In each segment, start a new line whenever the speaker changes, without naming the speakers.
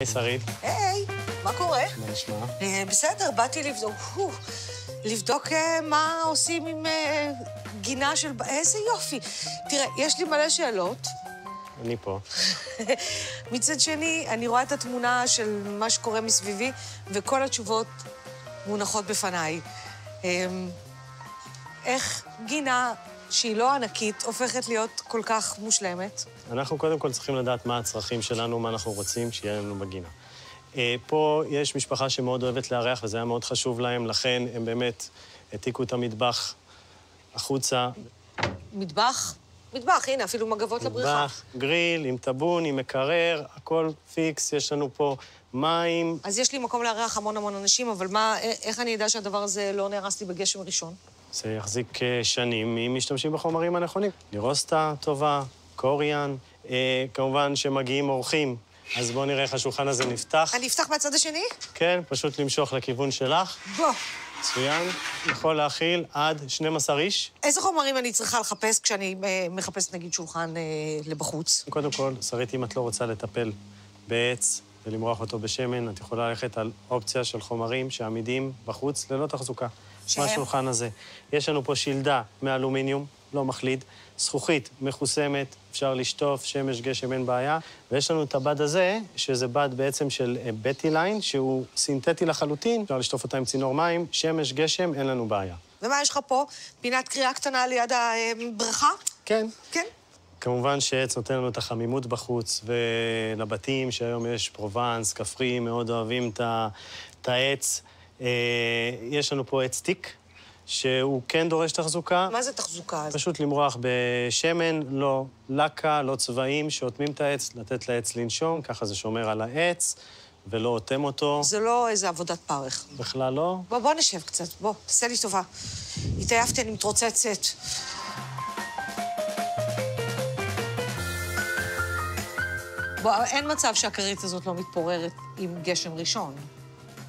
היי, שרית.
היי, מה קורה?
מה נשמע?
בסדר, באתי לבדוק מה עושים עם גינה של... איזה יופי. תראה, יש לי מלא שאלות.
אני פה.
מצד שני, אני רואה את התמונה של מה שקורה מסביבי, וכל התשובות מונחות בפניי. איך גינה שהיא לא ענקית הופכת להיות כל כך מושלמת?
אנחנו קודם כל צריכים לדעת מה הצרכים שלנו, מה אנחנו רוצים שיהיה לנו בגינה. פה יש משפחה שמאוד אוהבת לארח, וזה היה מאוד חשוב להם, לכן הם באמת העתיקו את המטבח החוצה.
מטבח? מטבח, הנה, אפילו מגבות לבריכה.
מטבח, גריל, עם טבון, עם מקרר, הכל פיקס, יש לנו פה מים.
אז יש לי מקום לארח המון אנשים, אבל איך אני אדע שהדבר הזה לא נהרס לי בגשם ראשון?
זה יחזיק שנים אם משתמשים בחומרים הנכונים. נירוסטה טובה, קוריאן, כמובן שמגיעים אורחים, אז בואו נראה איך השולחן הזה נפתח.
אני אפתח מהצד השני?
כן, פשוט למשוך לכיוון שלך.
בוא.
מצוין. יכול להכיל עד 12 איש.
איזה חומרים אני צריכה לחפש כשאני מחפשת, נגיד, שולחן לבחוץ?
קודם כל, שרית, אם את לא רוצה לטפל בעץ ולמרוח אותו בשמן, את יכולה ללכת על אופציה של חומרים שעמידים בחוץ ללא תחזוקה.
שהם?
מהשולחן הזה. יש לנו פה שלדה מאלומיניום, לא מחליד, זכוכית מחוסמת, אפשר לשטוף, שמש, גשם, אין בעיה. ויש לנו את הבד הזה, שזה בד בעצם של בטי ליין, שהוא סינתטי לחלוטין, אפשר לשטוף אותה עם צינור מים, שמש, גשם, אין לנו בעיה.
ומה יש לך פה? פינת קריאה קטנה ליד הבריכה?
כן.
כן.
כמובן שעץ נותן לנו את החמימות בחוץ, ולבתים שהיום יש פרובנס, כפרי, מאוד אוהבים את העץ. יש לנו פה עץ תיק, שהוא כן דורש תחזוקה.
מה זה תחזוקה?
פשוט למרוח בשמן, לא לקה, לא צבעים, שאוטמים את העץ, לתת לעץ לנשום, ככה זה שומר על העץ, ולא אוטם אותו.
זה לא איזה עבודת פרך.
בכלל לא.
בוא נשב קצת, בוא, תעשה לי טובה. התעייפתי, אני מתרוצצת. בוא, אין מצב שהכרית הזאת לא מתפוררת עם גשם ראשון.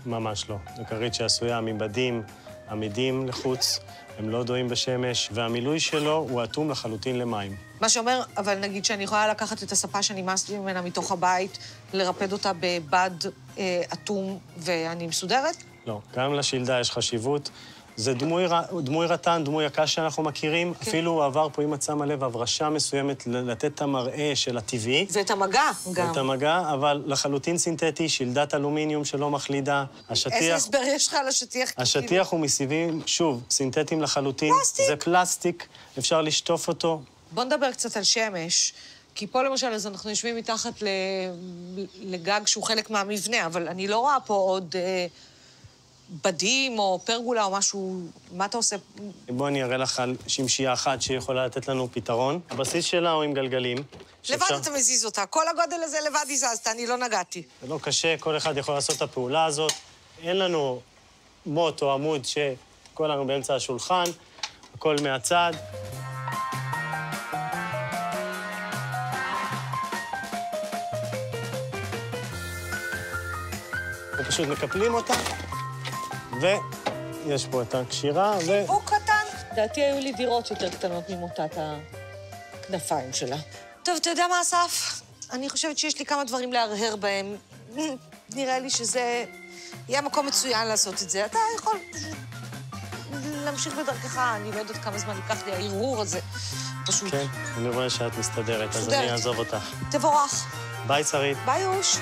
ממש לא. זו כרית שעשויה מבדים עמידים לחוץ, הם לא דועים בשמש, והמילוי שלו הוא אטום לחלוטין למים.
מה שאומר, אבל נגיד שאני יכולה לקחת את הספה שנמאסתי ממנה מתוך הבית, לרפד אותה בבד אטום ואני מסודרת?
לא, גם לשלדה יש חשיבות. זה דמוי רטן, דמוי הקש שאנחנו מכירים. כן. אפילו הוא עבר פה, אם את שמה לב, הברשה מסוימת לתת את המראה של הטבעי.
ואת המגע גם.
ואת המגע, אבל לחלוטין סינתטי, שלדת אלומיניום שלא מחלידה. השטיח...
איזה הסבר יש לך על השטיח?
השטיח הוא מסיבים, שוב, סינתטיים לחלוטין.
פלסטיק.
זה פלסטיק, אפשר לשטוף אותו.
בוא נדבר קצת על שמש. כי פה למשל, אז אנחנו יושבים מתחת לגג שהוא חלק מהמבנה, אבל אני לא רואה פה עוד... בדים או פרגולה או משהו, מה אתה עושה?
בוא אני אראה לך על שמשייה אחת שיכולה לתת לנו פתרון. הבסיס שלה הוא עם גלגלים.
לבד אתה מזיז אותה. כל הגודל הזה לבד הזזת, אני לא נגעתי.
זה לא קשה, כל אחד יכול לעשות את הפעולה הזאת. אין לנו מוט או עמוד שכל לנו באמצע השולחן, הכל מהצד. אנחנו פשוט מקפלים אותה. ויש פה את הקשירה,
חיבוק קטן. לדעתי היו לי דירות יותר קטנות ממוטת הכנפיים שלה. טוב, אתה יודע מה, אסף? אני חושבת שיש לי כמה דברים להרהר בהם. נראה לי שזה יהיה מקום מצוין לעשות את זה. אתה יכול להמשיך בדרכך, אני לא יודעת כמה זמן ייקח לי ההרהור הזה. פשוט.
כן, אני רואה שאת מסתדרת, אז אני אעזוב אותך.
תבורך.
ביי, שרית.
ביי, אוש.